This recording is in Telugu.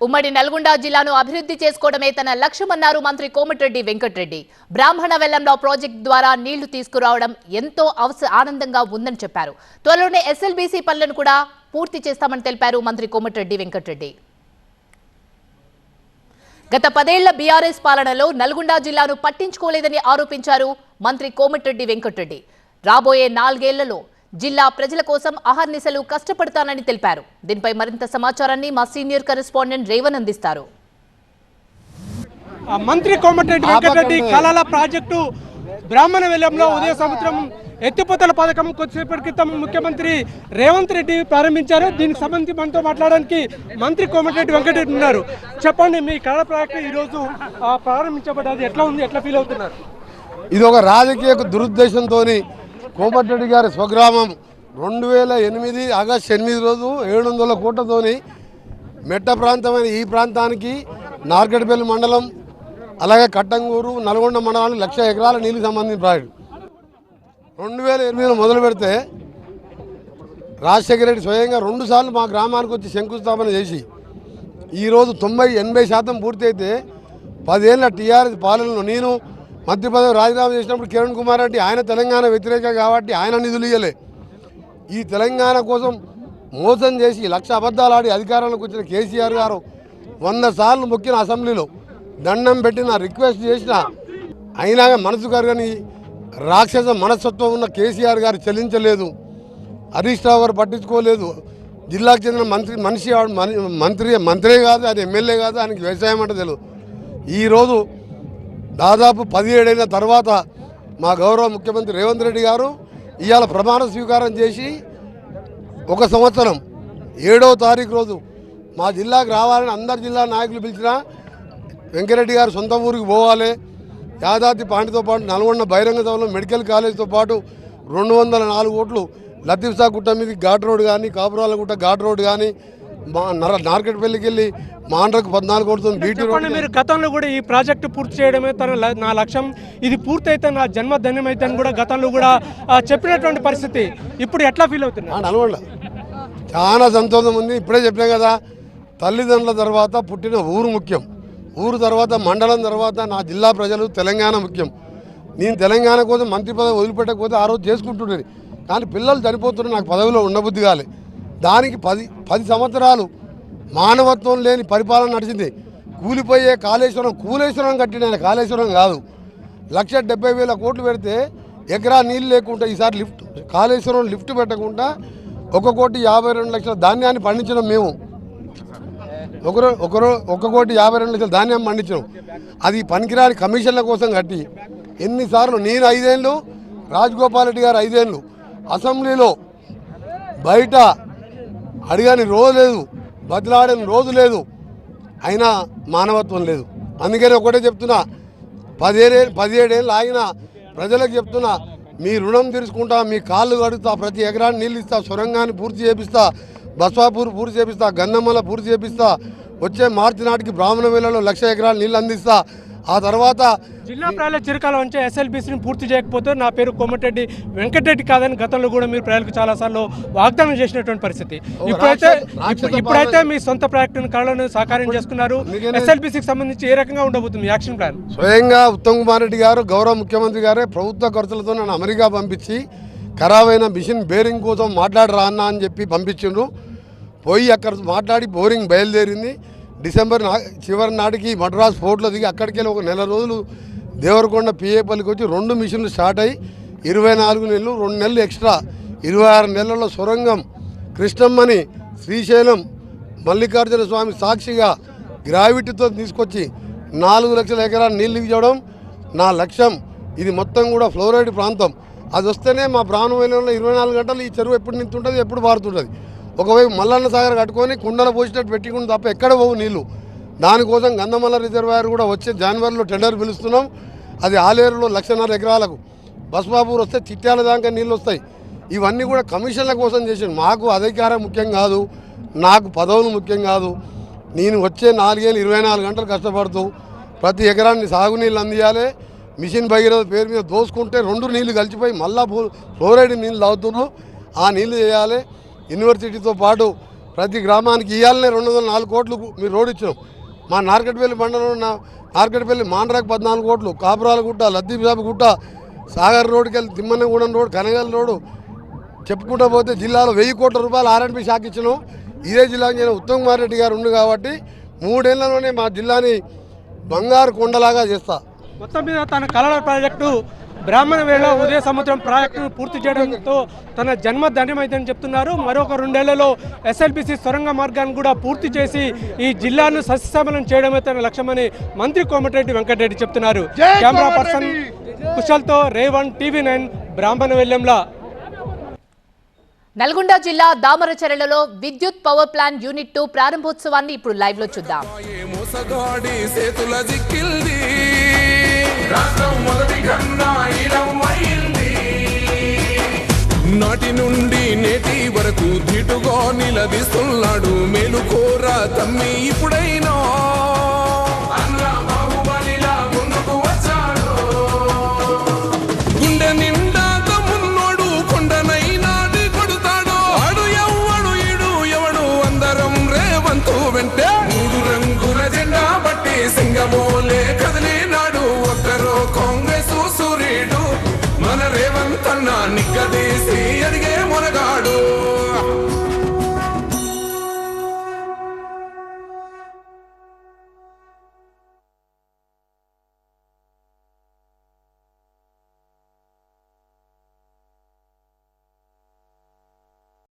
ఉమ్మడి నల్గొండ జిల్లాను అభివృద్ధి చేసుకోవడమే తన లక్ష్యమన్నారు మంత్రి కోమటిరెడ్డి వెంకటరెడ్డి. బ్రాహ్మణ వెల్లంలో ప్రాజెక్టు ద్వారా నీళ్లు తీసుకురావడం ఎంతో ఆనందంగా ఉందని చెప్పారు. త్వరలోనే ఎస్ఎల్బీసీ పనులను కూడా పూర్తి చేస్తామని తెలిపారు మంత్రి కోమటిరెడ్డి వెంకటరెడ్డి. గత 10 ఏళ్ల బీఆర్ఎస్ పాలనలో నల్గొండ జిల్లాను పట్టించుకోలేదని ఆరోపించారు మంత్రి కోమటిరెడ్డి వెంకటరెడ్డి. రాబోయే 4 ఏళ్లలో జిల్లా ప్రజల కోసం అహర్నిశలు కష్టపడతానని తెలిపారు. దీనిపై మరింత సమాచారాన్ని మా సీనియర్ కరెస్పాండెంట్ రేవన్ అందిస్తారు. మంత్రి కోమటిరెడ్డి వెంకటరెడ్డి కళల ప్రాజెక్టు బ్రాహ్మణ వెల్లంలో ఉదయ సముద్రం ఎత్తిపోతల పథకం కొద్దిసేపటి క్రితం ముఖ్యమంత్రి రేవంత్ రెడ్డి ప్రారంభించారు. దీనికి సంబంధించి మనతో మాట్లాడడానికి మంత్రి కోమటిరెడ్డి వెంకటరెడ్డి ఉన్నారు. చెప్పండి, మీ కళల ప్రాజెక్టు ఈరోజు ప్రారంభించబడ్డది, ఎట్లా ఉంది, ఎట్లా ఫీల్ అవుతున్నారు? ఇది ఒక రాజకీయ దురుద్దేశంతో కోమటిరెడ్డి గారి స్వగ్రామం 2008 ఆగస్టు 8 రోజు 700 కోట్లతోని మెట్ట ప్రాంతమైన ఈ ప్రాంతానికి నార్కట్పల్లి మండలం అలాగే కట్టంగూరు నల్గొండ మండలానికి 1,00,000 ఎకరాల నీళ్ళకి సంబంధించిన ప్రాజెక్టు 2008 మొదలు పెడితే రాజశేఖర రెడ్డి స్వయంగా 2 సార్లు మా గ్రామానికి వచ్చి శంకుస్థాపన చేసి ఈరోజు 90-80% పూర్తి అయితే 10 ఏళ్ళ టీఆర్ఎస్ పాలనలో నేను మంత్రి పదవి రాజీనామా చేసినప్పుడు కిరణ్ కుమార్ రెడ్డి ఆయన తెలంగాణ వ్యతిరేక కాబట్టి ఆయన నిధులు ఇవ్వలే. ఈ తెలంగాణ కోసం మోసం చేసి 1,00,000 అబద్ధాలు ఆడి అధికారంలోకి వచ్చిన కేసీఆర్ గారు 100 సార్లు మొక్కిన అసెంబ్లీలో దండం పెట్టిన రిక్వెస్ట్ చేసిన అయినా మనసు కరగని రాక్షస మనస్తత్వం ఉన్న కేసీఆర్ గారు చెల్లించలేదు. హరీష్ రావు గారు పట్టించుకోలేదు. జిల్లాకు చెందిన మంత్రి కాదు, ఆయన ఎమ్మెల్యే కాదు, ఆయనకి వ్యవసాయం అంటే తెలియదు. ఈరోజు దాదాపు 17 ఏళ్ల తర్వాత మా గౌరవ ముఖ్యమంత్రి రేవంత్ రెడ్డి గారు ఇవాళ ప్రమాణ స్వీకారం చేసి 1 సంవత్సరం 7వ తారీఖు రోజు మా జిల్లాకు రావాలని అందరు జిల్లా నాయకులు పిలిచినా వెంకరెడ్డి గారు సొంత ఊరికి పోవాలి. యాదాద్రి పాండితో పాటు నల్గొండ బహిరంగ సభలో మెడికల్ కాలేజ్తో పాటు 204 కోట్లు లతీఫ్సా గుట్ట మీద ఘాట్ రోడ్ కానీ కాపురాల గుట్ట ఘాట్ రోడ్ కానీ నార్కెట్పల్లికి వెళ్ళి మాండ్రకు 14 కోట్లతో బీటీ రోడ్. మీరు గతంలో కూడా ఈ ప్రాజెక్టు పూర్తి చేయడమే నా లక్ష్యం, ఇది పూర్తయితే నా జన్మ ధన్యమైతే అని కూడా గతంలో కూడా చెప్పినటువంటి పరిస్థితి. ఇప్పుడు ఎట్లా ఫీల్ అవుతున్నా? నల్గొండ చాలా సంతోషం ఉంది. ఇప్పుడే చెప్పినా కదా, తల్లిదండ్రుల తర్వాత పుట్టిన ఊరు ముఖ్యం, ఊరు తర్వాత మండలం తర్వాత నా జిల్లా ప్రజలు తెలంగాణ ముఖ్యం. నేను తెలంగాణ కోసం మంత్రి పదవి వదిలిపెట్టకపోతే ఆ రోజు చేసుకుంటుండేది. కానీ పిల్లలు చనిపోతున్నారు, నాకు పదవిలో ఉండబుద్ధి కాలే. దానికి 10 సంవత్సరాలు మానవత్వం లేని పరిపాలన నడిచింది. కూలిపోయే కూలేశ్వరం కట్టిన కాళేశ్వరం కాదు. 1,70,000 కోట్లు పెడితే ఎకరా నీళ్ళు లేకుండా ఈసారి కాళేశ్వరం లిఫ్ట్ పెట్టకుండా 1,52,00,000 ధాన్యాన్ని పండించడం మేము. 1,52,00,000 ధాన్యం పండించడం. అది పనికిరాని కమిషన్ల కోసం కట్టి ఎన్నిసార్లు నేను 5 ఏళ్ళు, రాజగోపాల్ రెడ్డి గారు 5 ఏళ్ళు అసెంబ్లీలో బయట అడిగని రోజు లేదు, బదిలాడని రోజు లేదు, అయినా మానవత్వం లేదు. అందుకని ఒకటే చెప్తున్నా, 17 ఏళ్ళు ఆగిన ప్రజలకు చెప్తున్నా, మీ రుణం తీర్చుకుంటా, మీ కాళ్ళు కడుగుతా, ప్రతి ఎకరాన్ని నీళ్ళు ఇస్తా, సొరంగాన్ని పూర్తి చేపిస్తా, బస్వాపూర్ పూర్తి చేపిస్తా, గన్నమల పూర్తి చేపిస్తా, వచ్చే మార్చి నాటికి బ్రాహ్మణ వేళలో 1,00,000 ఎకరాలు నీళ్ళు అందిస్తా. ఆ తర్వాత జిల్లా ప్రజల చిరకాలం నుంచి ఎస్ఎల్బీసీని పూర్తి చేయకపోతే నా పేరు కోమటిరెడ్డి వెంకటరెడ్డి కాదని గతంలో కూడా మీరు ప్రజలకు చాలాసార్లు వాగ్దానం చేసినటువంటి పరిస్థితి. ఇప్పుడైతే మీ సొంత ప్రాజెక్టును కళలను సాకారం చేసుకున్నారు. ఎస్ఎల్బీసీకి సంబంధించి ఏ రకంగా ఉండబోతుంది యాక్షన్ ప్లాన్? స్వయంగా ఉత్తమ్ కుమార్ రెడ్డి గారు గౌరవ ముఖ్యమంత్రి గారే ప్రభుత్వ ఖర్చులతో నన్ను అమెరికా పంపించి ఖరాబైన మిషన్ బేరింగ్ కోసం మాట్లాడరా అన్న అని చెప్పి పంపించిండ్రు. పోయి అక్కడ మాట్లాడి బోరింగ్ బయలుదేరింది. డిసెంబర్ చివరి నాటికి మద్రాస్ పోర్ట్లో దిగి అక్కడికి వెళ్ళి 1 నెల రోజులు దేవరకొండ పిఏపల్లికి వచ్చి 2 మిషన్లు స్టార్ట్ అయ్యి 24 నెలలు, 2 నెలలు ఎక్స్ట్రా 26 నెలల్లో సొరంగం కృష్ణమ్మని శ్రీశైలం మల్లికార్జున స్వామి సాక్షిగా గ్రావిటీతో తీసుకొచ్చి 4 లక్షల ఎకరాలు నీళ్ళు ఇవ్వడం నా లక్ష్యం. ఇది మొత్తం కూడా ఫ్లోరైడ్ ప్రాంతం. అది వస్తేనే మా ప్రాణంలో 24 గంటలు ఈ చెరువు ఎప్పుడు నింతుంటుంది, ఎప్పుడు పారుతుంటుంది. ఒకవైపు మల్లన్న సాగర్ కట్టుకొని కుండలు పోసినట్టు పెట్టుకుని తప్ప ఎక్కడ పోవు నీళ్ళు. దానికోసం గంధమల్ల రిజర్వాయర్ కూడా వచ్చే జనవరిలో టెండర్ పిలుస్తున్నాం. అది ఆలేరులో 1,50,000 ఎకరాలకు, బస్వాపూర్ వస్తే చిట్యాల దాకా నీళ్ళు వస్తాయి. ఇవన్నీ కూడా కమిషన్ల కోసం చేసాను. మాకు అధికారం ముఖ్యం కాదు, నాకు పదవులు ముఖ్యం కాదు. నేను వచ్చే 4 ఏళ్ళు 24 గంటలు కష్టపడుతూ ప్రతి ఎకరాన్ని సాగునీళ్ళు అందియాలి. మిషన్ భగీరథ పేరు మీద దోసుకుంటే 2 నీళ్లు కలిసిపోయి మళ్ళా ఫ్లోరైడ్ నీళ్ళు తాగుతున్నాం. ఆ నీళ్లు చేయాలి. యూనివర్సిటీతో పాటు ప్రతి గ్రామానికి ఇవ్వాలనే 204 కోట్లు మీరు రోడ్ ఇచ్చినాం. మా నార్కట్పల్లి మండలంలో నార్కట్పల్లి మాండ్రాకు 14 కోట్లు, కాపురాలగుట్ట, లద్దీసాబుగుట్ట, సాగర్ రోడ్డుకి వెళ్ళి తిమ్మన్నగూడెం రోడ్, కనగల్ రోడ్డు చెప్పుకుంటూ పోతే జిల్లాలో 1000 కోట్ల రూపాయలు ఆర్ఎండ్బి శాఖ ఇచ్చినాం. ఇదే జిల్లాకి నేను ఉత్తమ్ కుమార్ రెడ్డి గారు ఉంది కాబట్టి 3 ఏళ్లలోనే మా జిల్లాని బంగారు కొండలాగా చేస్తా. మొత్తం మీద తన కళల ప్రాజెక్టు బ్రాహ్మణ వేళ ఉదయ సముద్రం ప్రాజెక్టును పూర్తి చేయడంతో తన జన్మ ధన్యమైందని చెప్తున్నారు. మరొక 2 ఏళ్లలో ఎస్ఎల్బిసి సొరంగ మార్గాన్ని కూడా పూర్తి చేసి ఈ జిల్లాను సస్యశ్యామలం చేయడమే తన లక్ష్యమని మంత్రి కోమటిరెడ్డి వెంకటరెడ్డి చెప్తున్నారు. కెమెరా పర్సన్ కుశల్తో రేవణ్, టీవీ9 బ్రాహ్మణవెల్లంల. నల్గొండ జిల్లా దామరచెరలలో విద్యుత్ పవర్ ప్లాంట్ యూనిట్ 2 ప్రారంభోత్సవాన్ని ఇప్పుడు లైవ్ లో చూద్దాం. నాటి నుండి నేటి వరకు ధీటుగా నిలదీస్తున్నాడు మేలుకోరా తమ్మి ఇప్పుడైనా ముందుకు వచ్చాడు. గుండె నిండా తమ్మున్నోడు కొండనైనా కొడుతాడు. ఆడు ఎవ్వడు ఈడు ఎవడు అందరం రేవంతు వెంటే 3 రంగుల జెండా బట్టి సింగమోలే కదిలినాడు. ఒక్కరో కాంగ్రెస్ సూర్యుడు మన రేవంత్ అన్న నిగ్గదీసి అడిగే